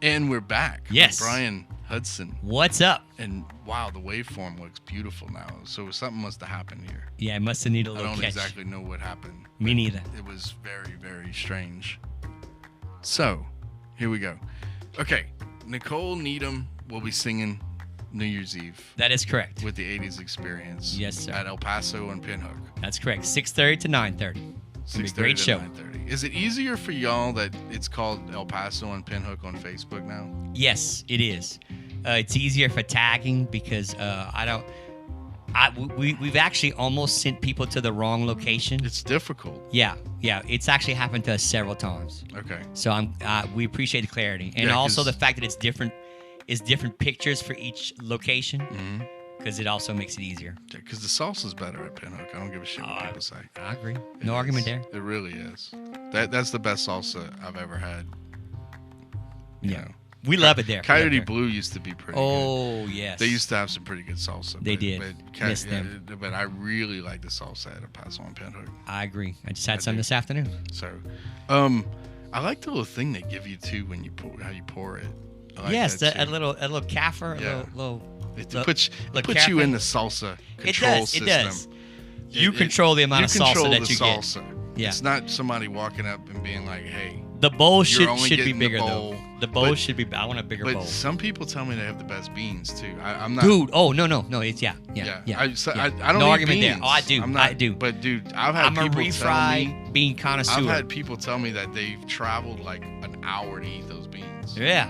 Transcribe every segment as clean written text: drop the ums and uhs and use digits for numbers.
And we're back. Yes. Bryan Hudson. What's up? And wow, the waveform looks beautiful now. So something must have happened here. Yeah, I must have needed a I little don't catch. exactly know what happened. Me neither. It was very, very strange. So, here we go. Okay, Nicole Needham will be singing New Year's Eve That is correct. with the 80s Experience. Yes, sir. At El Paso and Pinhook. That's correct. 6:30 to 9:30. It's gonna be a great show. 9:30. Is it easier for y'all that it's called El Paso and Pinhook on Facebook now? Yes, it is. It's easier for tagging because we've actually almost sent people to the wrong location. It's difficult. Yeah. It's actually happened to us several times. Okay. So we appreciate the clarity, and Yeah, also 'cause- the fact that it's different pictures for each location, because it also makes it easier. Because the salsa's better at Pinhook. I don't give a shit what people say. I agree. It No argument is. there. It really is. That's the best salsa I've ever had. You know. We love it there. Coyote Blue used to be pretty good. Oh, yes. They used to have some pretty good salsa. They did. Miss them. But I really like the salsa at El Paso and Pinhook. I agree. I just had some this afternoon. So, I like the little thing they give you too when you how you pour it. I like Yes, that a too. little kaffir, Yeah. a little. It little- puts little you cafe. in the salsa It control does. system. It does. You control the amount of you salsa control that the you get. salsa. Yeah. It's not somebody walking up and being like, "Hey." The bowl should only be getting the bigger bowl. though. The bowl should be. I want a bigger But bowl. some people tell me they have the best beans too. I'm not. Dude, oh no, it's yeah. I don't no eat argument beans. there. Oh, I do. I'm not, I do. But dude, I've had I'm a people tell me. refried bean connoisseur. I've had people tell me that they've traveled like an hour to eat those beans. Yeah,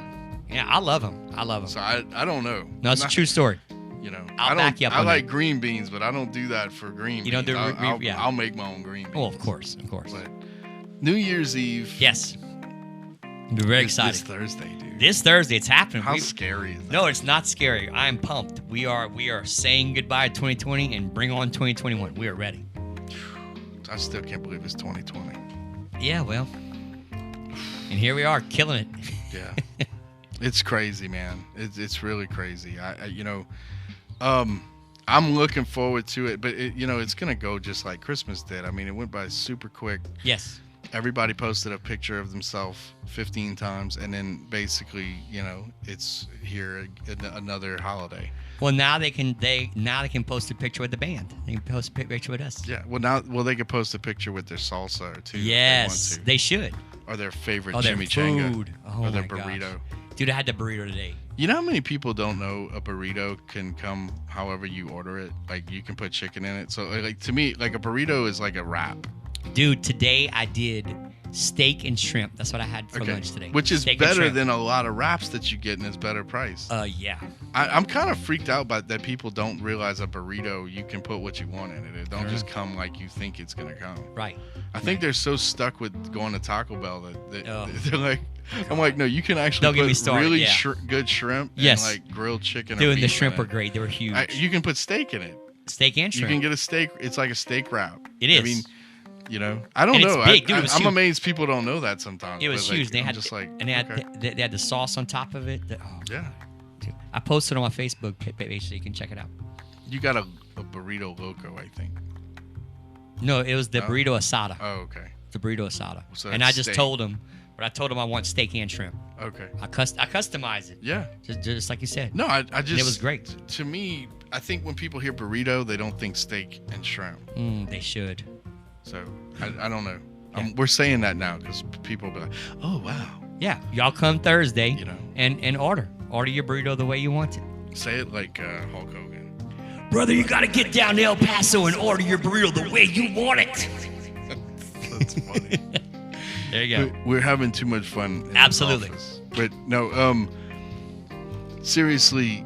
I love them. So I don't know. No, it's a true story. You know, I'll back you up I on like that. green beans, but I don't do that for green. You don't beans. do yeah. I'll make my own green beans. Oh, of course. But New Year's Eve. Yes. We're very excited. This Thursday, dude. This Thursday, it's happening. How scary is that? No, it's not scary. I am pumped. We are saying goodbye to 2020 and bring on 2021. We are ready. I still can't believe it's 2020. Yeah, well, and here we are, killing it. Yeah, it's crazy, man. It's really crazy. I'm looking forward to it, but it's gonna go just like Christmas did. I mean, it went by super quick. Yes. Everybody posted a picture of themselves 15 times, and then basically, it's here another holiday. Well, now they can post a picture with the band. They can post a picture with us. Yeah. Well, they could post a picture with their salsa too. Yes, if they want to. they should. Or their favorite Oh, their chimichanga. food. Oh, or their my gosh. burrito. Dude, I had the burrito today. You know how many people don't know a burrito can come however you order it? Like, you can put chicken in it. So, like, to me, like, a burrito is like a wrap. Dude, today I did steak and shrimp. That's what I had for lunch today. Which is Steak and better shrimp. than a lot of wraps that you get, and it's better price. Yeah. I'm kind of freaked out by that people don't realize a burrito, you can put what you want in it. It don't just come like you think it's going to come. Right. I think they're so stuck with going to Taco Bell that Oh. they're like, I'm like, no, you can actually Don't get me put started, really yeah. good shrimp Yes. and like grilled chicken. or Dude, the beef shrimp in were it. great. They were huge. You can put steak in it. Steak and shrimp. You can get a steak. It's like a steak wrap. It is. I mean, I don't And it's know. big, dude. It was I'm huge. amazed people don't know that sometimes. It was but, like, huge. They I'm had just like, and they had okay. they had the sauce on top of it. Yeah. Dude. I posted on my Facebook page so you can check it out. You got a burrito loco, I think. No, it was the burrito asada. Oh, okay. The burrito asada. So and that's I just steak. told him, but I told him I want steak and shrimp. Okay. I customize it. Yeah. Just like you said. No, I just. And it was great. To me, I think when people hear burrito, they don't think steak and shrimp. They should. So I don't know. Yeah. We're saying that now because people be like, "Oh wow." Yeah, y'all come Thursday, You know. and order your burrito the way you want it. Say it like Hulk Hogan. Brother, you got to get down to El Paso and order your burrito the way you want it. That's funny. There you go. We're having too much fun. In this Absolutely. office. But no, seriously,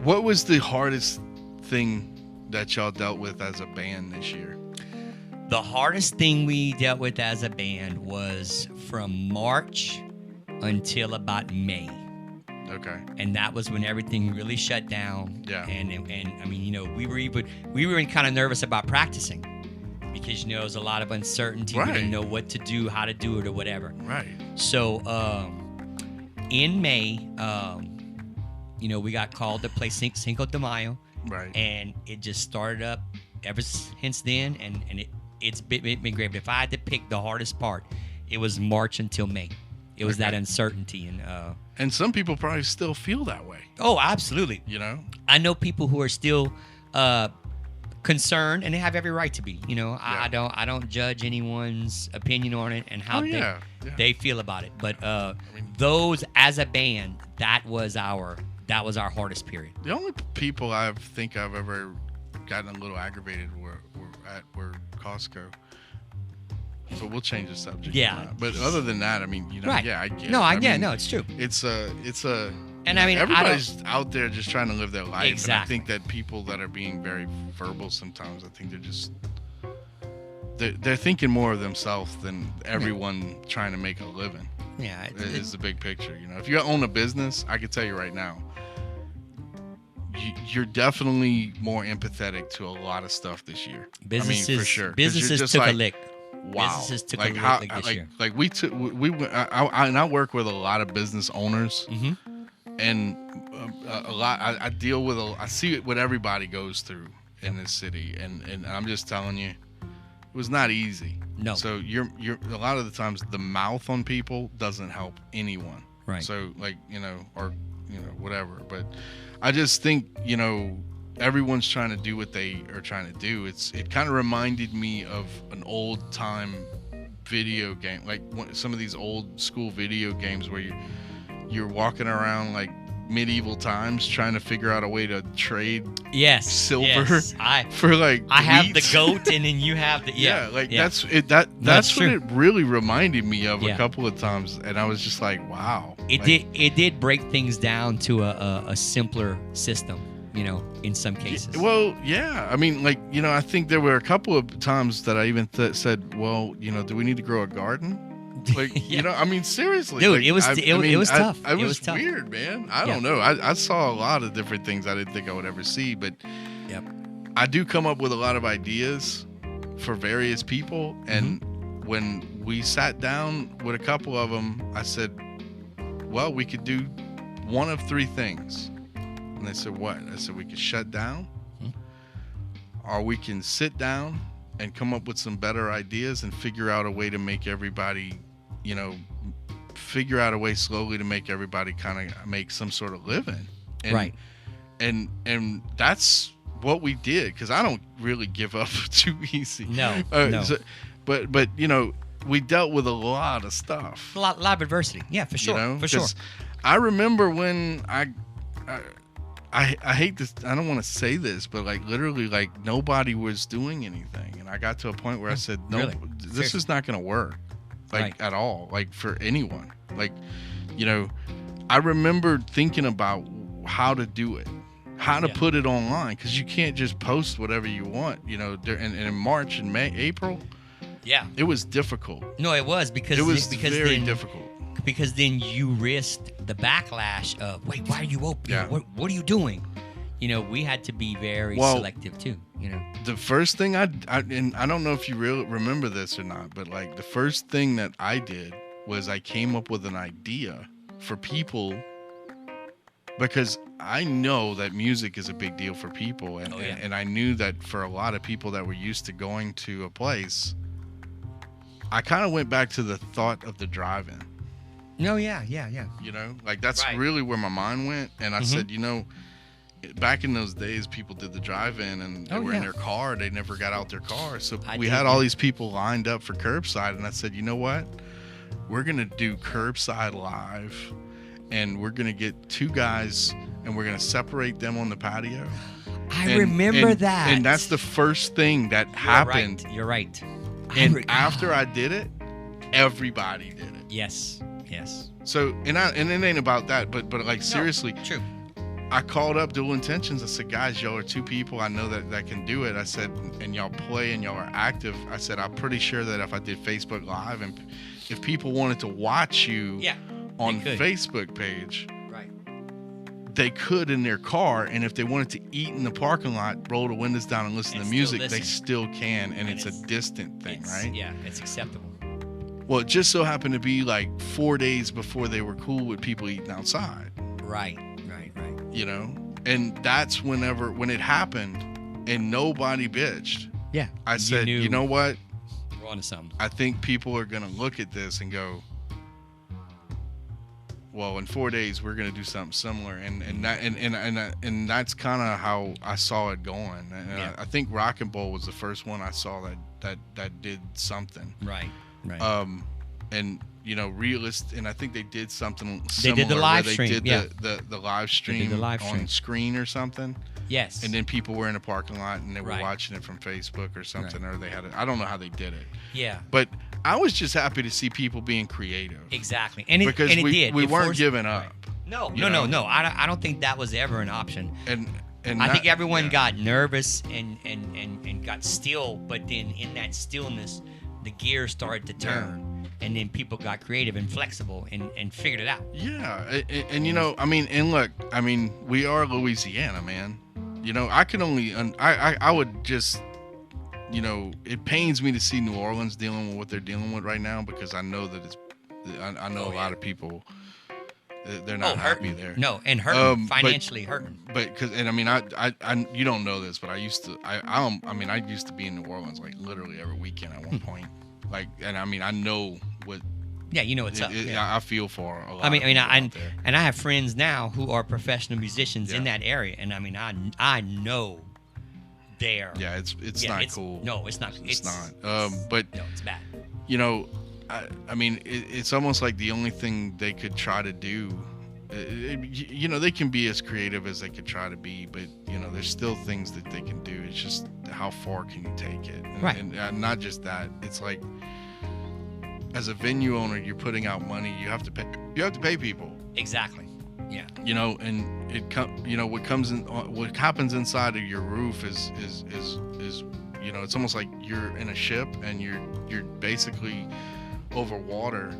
what was the hardest thing that y'all dealt with as a band this year? The hardest thing we dealt with as a band was from March until about May. Okay. And that was when everything really shut down. Yeah. And I mean, we were even kind of nervous about practicing because there was a lot of uncertainty. Right. We didn't know what to do, how to do it, or whatever. Right. So in May, we got called to play Cinco de Mayo. Right. And it just started up ever since then, and it's been great. But if I had to pick the hardest part, it was March until May. It was that uncertainty. And some people probably still feel that way. Oh, absolutely. You know? I know people who are still concerned, and they have every right to be. You know, I don't judge anyone's opinion on it and how they feel about it. But those as a band, that was our hardest period. The only people I think I've ever gotten a little aggravated were Costco. So we'll change the subject. Yeah. But other than that, I mean, you know, yeah, I get it. No, I get it. No, it's true. It's a and I mean, everybody's out there just trying to live their life. Exactly. And I think that people that are being very verbal sometimes, I think they're thinking more of themselves than everyone trying to make a living. Yeah. Is the big picture. You know, if you own a business, I can tell you right now, you're definitely more empathetic to a lot of stuff this year. Businesses, I mean, for sure. Businesses took a lick. Wow. Businesses took a lick this year. Like I work with a lot of business owners, and a lot. I deal with. I see what everybody goes through in this city, and I'm just telling you, it was not easy. No. So you're a lot of the times the mouth on people doesn't help anyone. Right. So like whatever, but. I just think, everyone's trying to do what they are trying to do. It kind of reminded me of an old time video game, like some of these old school video games where you're walking around like medieval times trying to figure out a way to trade silver for like I have wheat. the goat and then you have the that's it. That's what true. It really reminded me of Yeah. a couple of times, and I was just like, wow. It did break things down to a simpler system, in some cases. Well, yeah. I mean, I think there were a couple of times that I even said, well, do we need to grow a garden? Like, I mean, seriously. Dude, like, it was tough. It was tough. weird, man. I don't know. I saw a lot of different things I didn't think I would ever see, but I do come up with a lot of ideas for various people. And when we sat down with a couple of them, I said, well, we could do one of three things. And they said, what? I said, we could shut down, or we can sit down and come up with some better ideas and figure out a way to make everybody, figure out a way slowly to make everybody kind of make some sort of living. And, right. And that's what we did, because I don't really give up too easy. No. So, but we dealt with a lot of stuff. A lot of adversity. Yeah, for sure. For sure. I remember when I hate this. I don't want to say this, but literally, nobody was doing anything, and I got to a point where I said, "No, really? This is not going to work, at all, for anyone." I remember thinking about how to do it, how to put it online, because you can't just post whatever you want. In March and April. Yeah. It was difficult. No, it was because very difficult. Because then you risked the backlash of, wait, why are you open? Yeah. What are you doing? We had to be very selective too. The first thing and I don't know if you really remember this or not, but the first thing that I did was I came up with an idea for people, because I know that music is a big deal for people, and I knew that for a lot of people that were used to going to a place, I kind of went back to the thought of the drive-in. No, yeah. That's really where my mind went. And I said, back in those days, people did the drive-in and they were in their car. They never got out their car. So we had all these people lined up for curbside. And I said, you know what? We're going to do curbside live, and we're going to get two guys, and we're going to separate them on the patio. I remember that. And that's the first thing that happened. You're right. And after I did it, everybody did it. Yes. So, and it ain't about that, but seriously, true. I called up Dual Intentions. I said, guys, y'all are two people I know that can do it. I said, and y'all play and y'all are active. I said, I'm pretty sure that if I did Facebook Live and if people wanted to watch you on Facebook page, they could in their car. And if they wanted to eat in the parking lot, roll the windows down and listen to music, they still can. And it's a distant thing, right? Yeah, it's acceptable. Well, it just so happened to be 4 days before they were cool with people eating outside. Right. And that's when it happened and nobody bitched. Yeah. I said, you know what? We're on to something. I think people are going to look at this and go, well, in 4 days we're gonna do something similar, and that's kind of how I saw it going. And I think Rock and Bowl was the first one I saw that did something. Right. And and I think they did something similar. They did the live stream. They did the live stream on screen or something. Yes. And then people were in the parking lot and they were watching it from Facebook or something, or they had it. I don't know how they did it. Yeah. But I was just happy to see people being creative. Exactly. Because we weren't giving up. No. I don't think that was ever an option. And I think everyone got nervous and got still, but then in that stillness, the gears started to turn. Yeah. And then people got creative and flexible and figured it out. Yeah. And look, we are Louisiana, man. I could only, I would just, it pains me to see New Orleans dealing with what they're dealing with right now, because I know that I know a lot of people, they're not happy there. No, and hurting, financially hurting. But I you don't know this, but I used to be in New Orleans like literally every weekend at one point. Like, and I know what. Yeah, you know what's up. I feel for a lot. And I have friends now who are professional musicians in that area, and I know they're. Yeah, it's not cool. No, it's not. It's not. But no, it's bad. It's almost like the only thing they could try to do. They can be as creative as they could try to be, but there's still things that they can do. It's just how far can you take it? Right. And not just that. It's like, as a venue owner, you're putting out money. You have to pay people. Exactly. Yeah. And what happens inside of your roof is it's almost like you're in a ship and you're basically over water,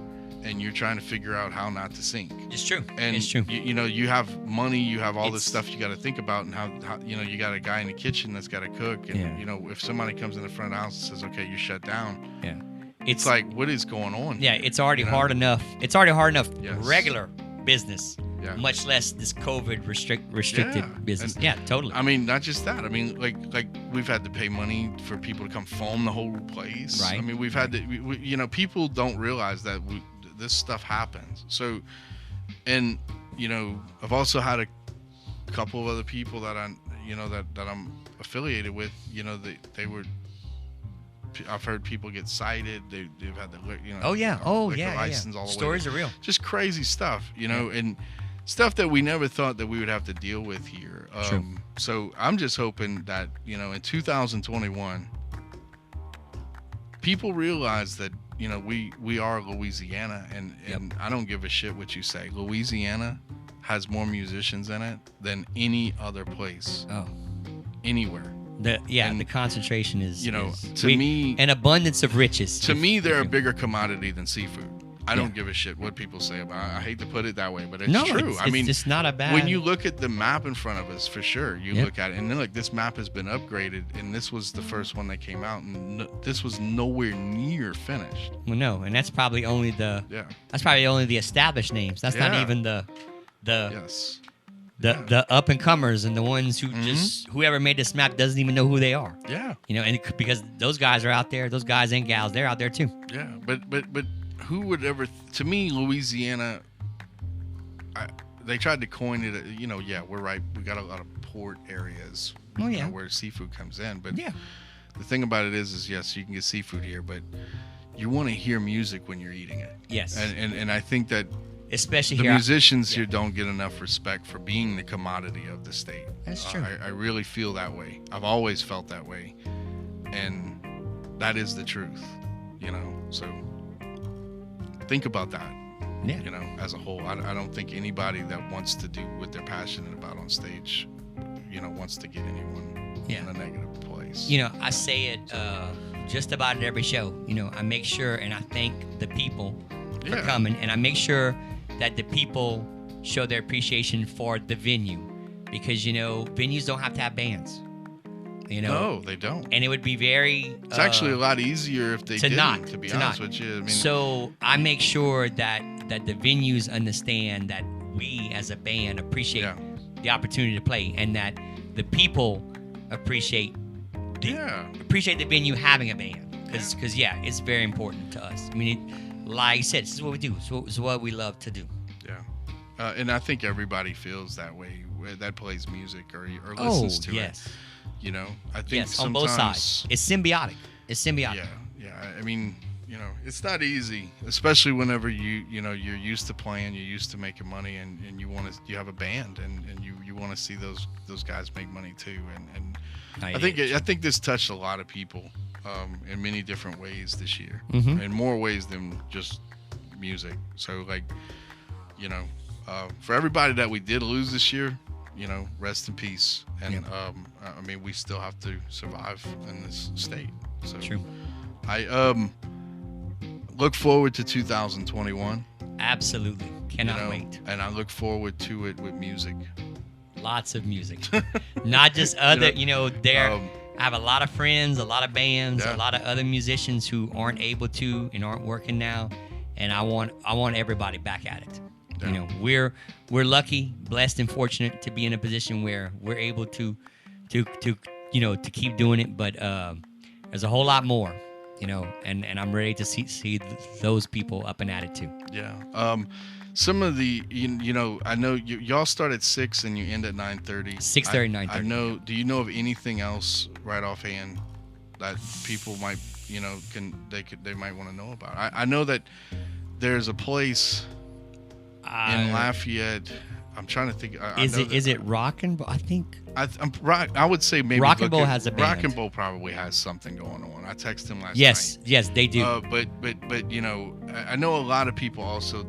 and you're trying to figure out how not to sink. It's true. And it's true. You have money, you have all this stuff you got to think about, and how you got a guy in the kitchen that's got to cook, and if somebody comes in the front of the house and says, okay, you're shut down. Yeah. It's like, what is going on? Yeah, it's already hard enough. It's already hard enough regular business. Yeah. Much less this COVID restricted business. Yeah, totally. Not just that. Like we've had to pay money for people to come foam the whole place. Right. We've had to. People don't realize that this stuff happens. So, and I've also had a couple of other people that I'm affiliated with. They were. I've heard people get cited. They've had the license all the way. Stories are real. Just crazy stuff, and stuff that we never thought that we would have to deal with here. So I'm just hoping that in 2021, people realize that we are Louisiana, and I don't give a shit what you say. Louisiana has more musicians in it than any other place. Oh, anywhere. The concentration is to me an abundance of riches. To me, they're a bigger commodity than seafood. I don't give a shit what people say about it. I hate to put it that way, but it's true. It's just not a bad. When you look at the map in front of us, for sure, you look at it, and then this map has been upgraded, and this was the first one that came out, and this was nowhere near finished. Well, no, and that's probably only the established names. That's not even the up and comers and the ones who just whoever made this map doesn't even know who they are. Yeah. And because those guys are out there, those guys and gals, they're out there too. Yeah, but who would ever? To me, Louisiana. They tried to coin it. We're right. We got a lot of port areas. Oh yeah. Where seafood comes in, but the thing about it is yes, you can get seafood here, but you want to hear music when you're eating it. Yes. And I think that. Especially the here, musicians here don't get enough respect for being the commodity of the state. That's true. I really feel that way. I've always felt that way, and that is the truth. So think about that. Yeah. As a whole, I don't think anybody that wants to do what they're passionate about on stage, wants to get anyone in a negative place. I say it just about at every show. I make sure and I thank the people for coming, and I make sure that the people show their appreciation for the venue, because venues don't have to have bands. No, they don't. And it would be very. It's actually a lot easier if they didn't. To be honest with you, so I make sure that the venues understand that we as a band appreciate the opportunity to play, and that the people appreciate the venue having a band, because it's very important to us. Like I said, this is what we do. This is what we love to do. Yeah. And I think everybody feels that way that plays music or listens to it. You know, I think on both sides. It's symbiotic. Yeah. I mean, you know, it's not easy, especially whenever you're used to playing, you're used to making money, and you have a band, and you want to see those guys make money too. And I think this touched a lot of people in many different ways this year, in more ways than just music. So like, you know, for everybody that we did lose this year, you know, rest in peace. And I mean, we still have to survive in this state. So true. I look forward to 2021. Absolutely, cannot wait. And I look forward to it with music. Lots of music, not just other. I have a lot of friends, a lot of bands, a lot of other musicians who aren't able to and aren't working now, and I want everybody back at it. Yeah. You know, we're lucky, blessed, and fortunate to be in a position where we're able to keep doing it. But there's a whole lot more, you know, and I'm ready to see those people up and at it too. Yeah. Some of the, you know, I know y'all start at 6 and you end at 9:30. 6:30, 9:30. I know. Do you know of anything else right offhand that people might, you know, they might want to know about? I know that there's a place in Lafayette. I'm trying to think. Is it Rock and Roll? I think. I would say maybe Rock and Roll has a band. Rock and Roll probably has something going on. I texted him last night. Yes, they do. But you know, I know a lot of people also.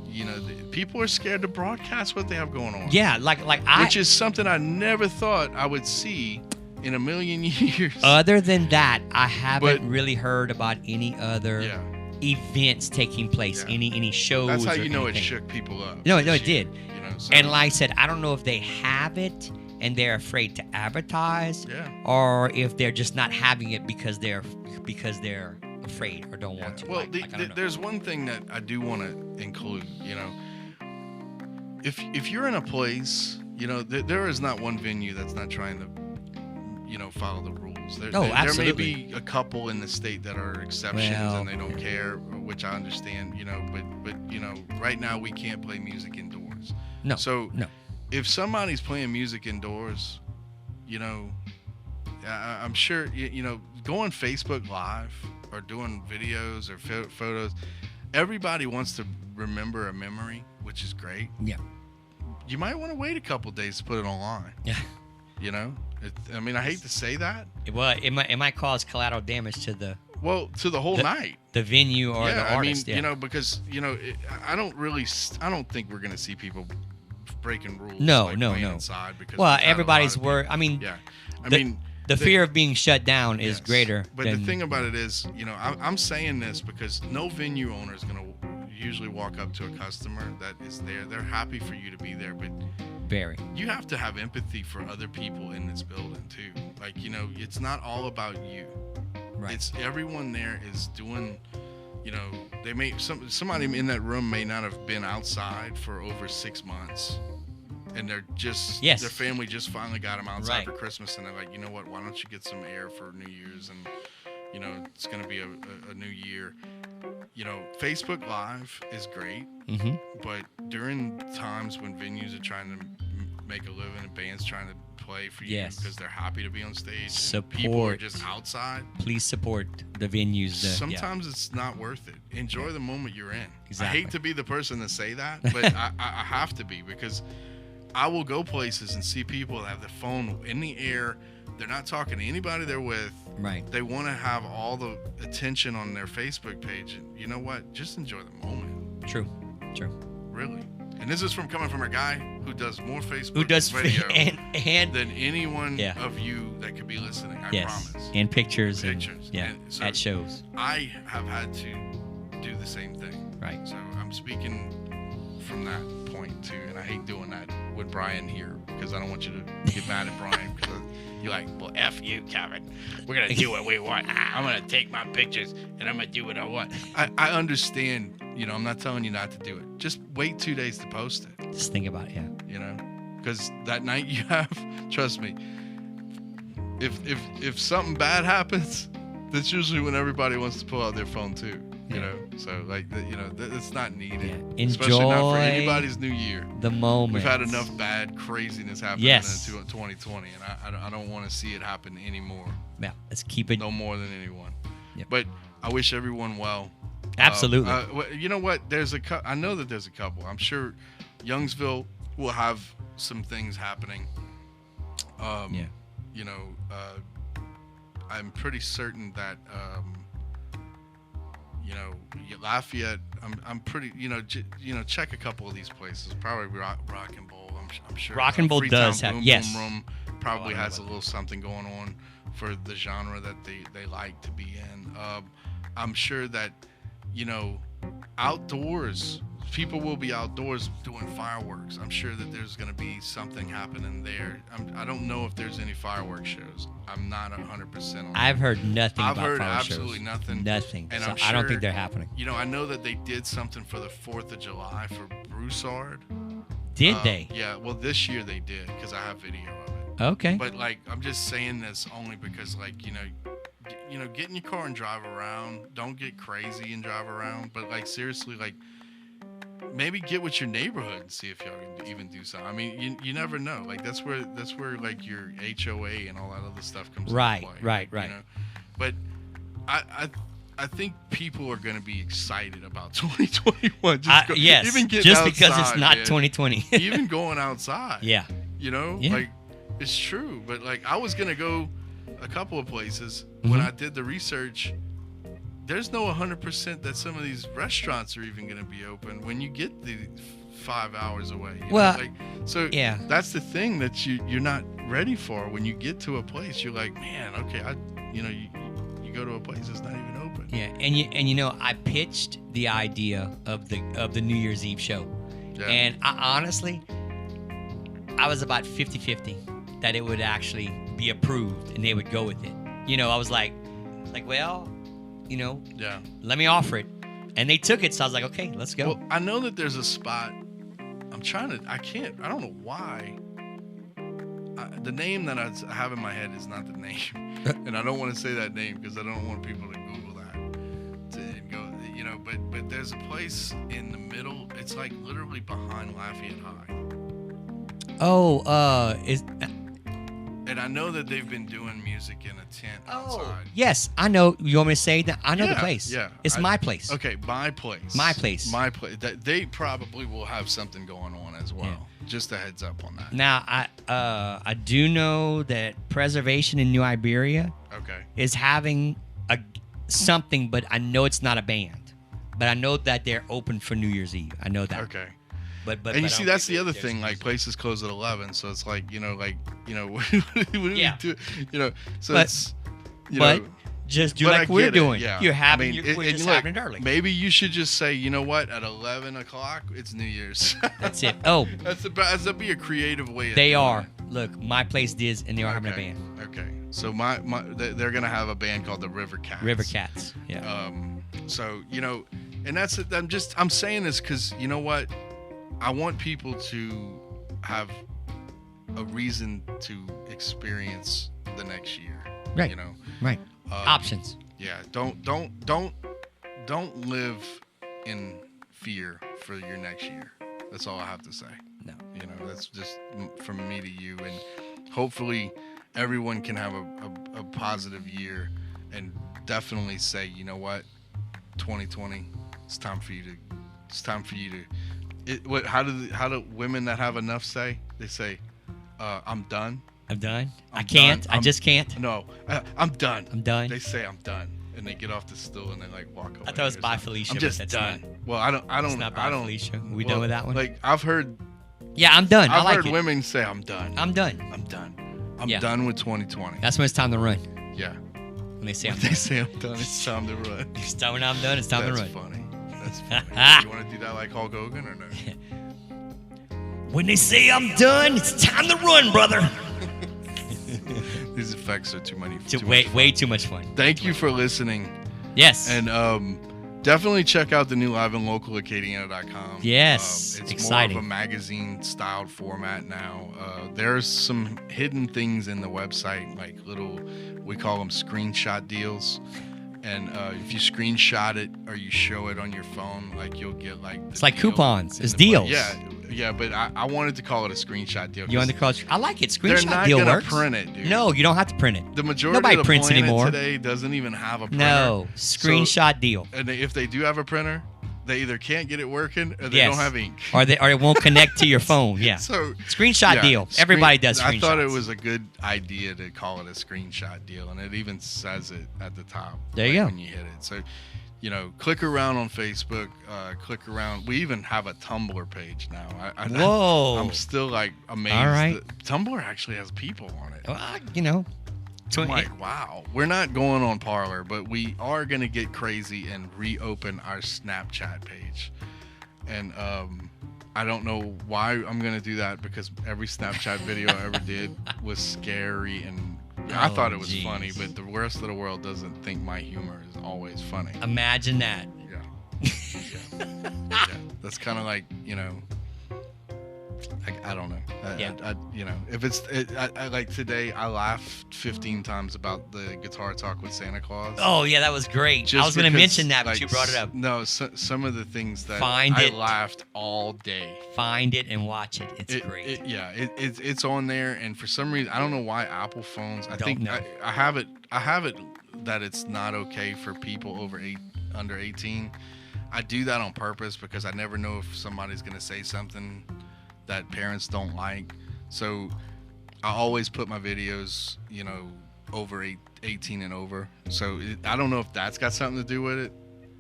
You know, people are scared to broadcast what they have going on. Yeah, which is something I never thought I would see in a million years. Other than that, I haven't really heard about any other events taking place, any shows. That's how you know anything. It shook people up. No, it did. You know, so. And like I said, I don't know if they have it and they're afraid to advertise, or if they're just not having it because they're afraid or don't want to. Well, there's one thing that I do want to include. You know, if you're in a place, you know, there is not one venue that's not trying to, you know, follow the rules. There may be a couple in the state that are exceptions and they don't care, which I understand. You know, but you know, right now we can't play music indoors. No. If somebody's playing music indoors, you know, I'm sure you know, go on Facebook Live or doing videos or photos. Everybody wants to remember a memory, which is great. Yeah. You might want to wait a couple days to put it online. Yeah. You know, I mean, I hate to say that. Well, it might cause collateral damage to the whole night, the venue or the artist. I mean, you know, because you know, I don't think we're gonna see people breaking rules. No. Inside because everybody's worried. I mean, the fear of being shut down is greater. But the thing about it is, you know, I'm saying this because no venue owner is going to usually walk up to a customer that is there. They're happy for you to be there, but you have to have empathy for other people in this building too. Like, you know, it's not all about you. Right. It's everyone there is doing, you know, they may somebody in that room may not have been outside for over 6 months. And they're just their family just finally got them outside for Christmas, and they're like, you know what? Why don't you get some air for New Year's? And you know, it's gonna be a new year. You know, Facebook Live is great, but during times when venues are trying to make a living and bands trying to play for you because they're happy to be on stage, people are just outside. Please support the venues. Sometimes it's not worth it. Enjoy the moment you're in. Exactly. I hate to be the person to say that, but I have to be because. I will go places and see people that have their phone in the air. They're not talking to anybody they're with. Right. They want to have all the attention on their Facebook page. And you know what? Just enjoy the moment. True. Really. And this is coming from a guy who does more Facebook video than anyone of you that could be listening. I promise. And pictures. And so at shows. I have had to do the same thing. Right. So I'm speaking from that point too, and I hate doing that with Bryan here because I don't want you to get mad at Bryan because you're like, well, F you, Kevin. We're going to do what we want. I'm going to take my pictures and I'm going to do what I want. I understand, you know, I'm not telling you not to do it. Just wait 2 days to post it. Just think about it, You know, because that night you have, trust me, if something bad happens, that's usually when everybody wants to pull out their phone too. You know, so like it's not needed. Yeah. Enjoy, especially not for anybody's new year. The moment. We've had enough bad craziness happening in 2020, and I don't want to see it happen anymore. Yeah, let's keep it. No more than anyone. Yep. But I wish everyone well. Absolutely. You know what? I know that there's a couple. I'm sure Youngsville will have some things happening. You know, I'm pretty certain that you know, Lafayette. I'm pretty. You know, check a couple of these places. Probably Rock and Bowl. I'm sure. Rock and Bowl does have. Yes. Boom Room probably has a little something going on for the genre that they like to be in. I'm sure that, you know, outdoors, people will be outdoors doing fireworks. I'm sure that there's going to be something happening there. I don't know if there's any fireworks shows. I'm not 100% on that. I've heard nothing about I've heard fireworks absolutely shows. nothing. Nothing. And so I'm sure, I don't think they're happening. You know, I know that they did something for the 4th of July for Broussard. Did they? Yeah, well, this year they did because I have video of it. Okay. But, like, I'm just saying this only because, like, you know, get in your car and drive around. Don't get crazy and drive around. But, like, seriously, like, maybe get with your neighborhood and see if y'all can even do something. I mean, you never know. Like, that's where like your HOA and all that other stuff comes into play. Right. You know? But I think people are going to be excited about 2021. Yes, even getting just outside, because it's not man. 2020. Even going outside. Yeah. You know, Yeah. like, it's true. But, like, I was going to go a couple of places when I did the research. There's no 100% that some of these restaurants are even going to be open when you get the 5 hours away. Well, like, so yeah, that's the thing that you're not ready for when you get to a place. You're like, man, okay, you go to a place that's not even open. Yeah, and you know, I pitched the idea of the New Year's Eve show, and I honestly was about 50-50 that it would actually be approved and they would go with it. You know, I was like, well, you know, let me offer it. And they took it, so I was like, okay, let's go. Well, I know that there's a spot. I don't know why. The name that I have in my head is not the name. And I don't want to say that name because I don't want people to Google that. To go, you know, but there's a place in the middle. It's like literally behind Lafayette High. And I know that they've been doing music in a tent outside. Yes, I know. You want me to say that? I know the place. Yeah. It's my place. Okay, my place. My place. My place. They probably will have something going on as well. Yeah. Just a heads up on that. Now, I do know that Preservation in New Iberia is having something, but I know it's not a band. But I know that they're open for New Year's Eve. I know that. Okay. But you see, that's the other thing. Like, places close at 11, so it's like, what do we do? You know, so it's, just do like we're doing. Yeah. You're having, we're just having it early. Maybe you should just say, you know what, at 11 o'clock, it's New Year's. That's it. Oh, that'd be a creative way. They are. Look, my place is, and they are having a band. Okay, so they're gonna have a band called the River Cats. River Cats. Yeah. So and that's it. I'm saying this because you know what. I want people to have a reason to experience the next year. Right. You know. Right. Options. Yeah. Don't live in fear for your next year. That's all I have to say. No. You know, that's just from me to you, and hopefully everyone can have a positive year, and definitely say, you know what, 2020, it's time for you to. How do women that have enough say? They say, "I'm done." I'm done. I can't. I just can't. No, I'm done. I'm done. They say I'm done, and they get off the stool and they like walk away. I thought it was Bye Felicia. I'm just done. Well, I don't. It's not Bye Felicia. We done with that one? Like I've heard. Yeah, I'm done. I've I like heard it. Women say I'm done. I'm done. I'm done. I'm done with 2020. That's when it's time to run. Yeah. When they say I'm done, it's time to run. It's time when I'm done. It's time to run. That's funny. That's funny. You want to do that like Hulk Hogan or no? When they say I'm done, it's time to run, brother. These effects are too many. Way too much fun. Thank you for listening. Yes. And definitely check out the new Live and Local at Acadiana.com. Yes. It's exciting. more of a magazine-styled format now. There's some hidden things in the website, like little, we call them screenshot deals. And if you screenshot it or you show it on your phone, like you'll get like it's like coupons. It's deals. Yeah, but I wanted to call it a screenshot deal. You wanted to call it? I like it. Screenshot deal works. They're not gonna print it, dude. No, you don't have to print it. The majority Nobody of the prints planet anymore. Today doesn't even have a printer. No, screenshot deal. And if they do have a printer, they either can't get it working or they don't have ink. Or it won't connect to your phone. Yeah. So screenshot deal. Everybody does screenshots. I thought it was a good idea to call it a screenshot deal, and it even says it at the top. There you go. When you hit it. So, click around on Facebook. Click around. We even have a Tumblr page now. Whoa. I'm still like amazed. All right. That Tumblr actually has people on it. Well, I'm like, wow. We're not going on Parler, but we are going to get crazy and reopen our Snapchat page. And I don't know why I'm going to do that, because every Snapchat video I ever did was scary, and I thought it was funny, but the rest of the world doesn't think my humor is always funny. Imagine that. Yeah. That's kind of like, I don't know. If it's like today, I laughed 15 times about the guitar talk with Santa Claus. Oh yeah, that was great. I was going to mention that, but you brought it up. No, some of the things that I laughed all day. Find it and watch it. It's great. It's on there, and for some reason, I don't know why Apple phones. I think know. I have it. I have it that it's not okay for people under 18. I do that on purpose because I never know if somebody's going to say something that parents don't like. So I always put my videos, over 18 and over. So I don't know if that's got something to do with it,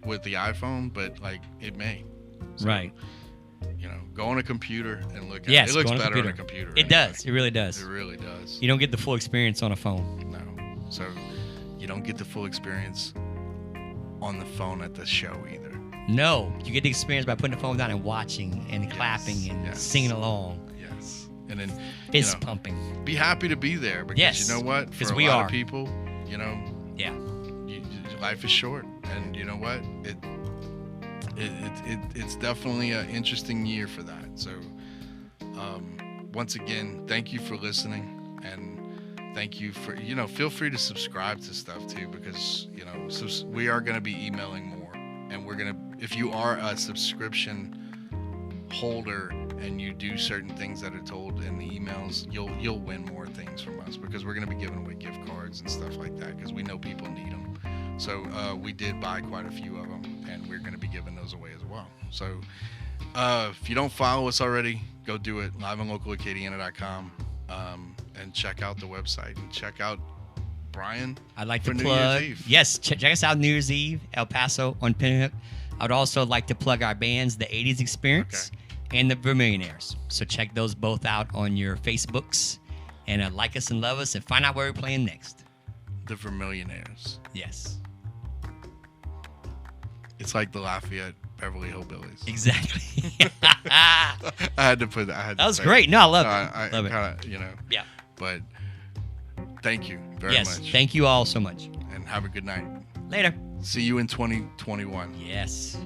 with the iPhone, but like it may. So, right. Go on a computer and look at it. It looks better on a computer. It does. It really does. It really does. You don't get the full experience on a phone. No. So you don't get the full experience on the phone at the show either. No, you get the experience by putting the phone down and watching and clapping and singing along. Yes. And then fist pumping. Be happy to be there, because you know what? For a lot of people, life is short, and you know what? It's definitely an interesting year for that. So once again, thank you for listening, and thank you for feel free to subscribe to stuff too, because we are going to be emailing more. And we're going to, if you are a subscription holder and you do certain things that are told in the emails, you'll win more things from us, because we're going to be giving away gift cards and stuff like that, because we know people need them. So we did buy quite a few of them, and we're going to be giving those away as well. So if you don't follow us already, go do it. liveandlocalatacadiana.com, and check out the website, and check out Bryan. I'd like to plug. Yes, check us out New Year's Eve, El Paso on Pinhook. I'd also like to plug our bands, the 80s Experience and the Vermillionaires. So check those both out on your Facebooks, and like us and love us, and find out where we're playing next. The Vermillionaires. Yes. It's like the Lafayette Beverly Hillbillies. Exactly. I had to put that. That was great. No, I love it. I love it. Kinda, Yeah. But thank you very much. Yes, thank you all so much. And have a good night. Later. See you in 2021. Yes.